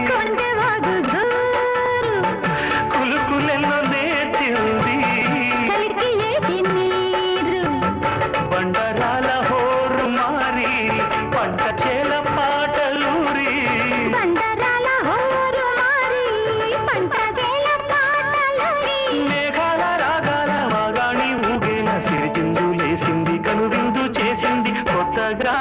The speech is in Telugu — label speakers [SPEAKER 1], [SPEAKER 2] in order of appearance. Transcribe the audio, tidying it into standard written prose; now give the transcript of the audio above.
[SPEAKER 1] కొండవాగు జోరు
[SPEAKER 2] కులుకులెల్లో నేర్చింది
[SPEAKER 1] కలికి ఏటి నీరు
[SPEAKER 2] బండరాల హోరు మారి పంట చేల పాటలూరి
[SPEAKER 1] బండరాల హోరు మారి పంట చేల పాటలూరి
[SPEAKER 2] మేఘాల రాగాల వాగాణి ఊగేల సిరిచిందు లేసింది కనువిందు చేసింది కొత్తగా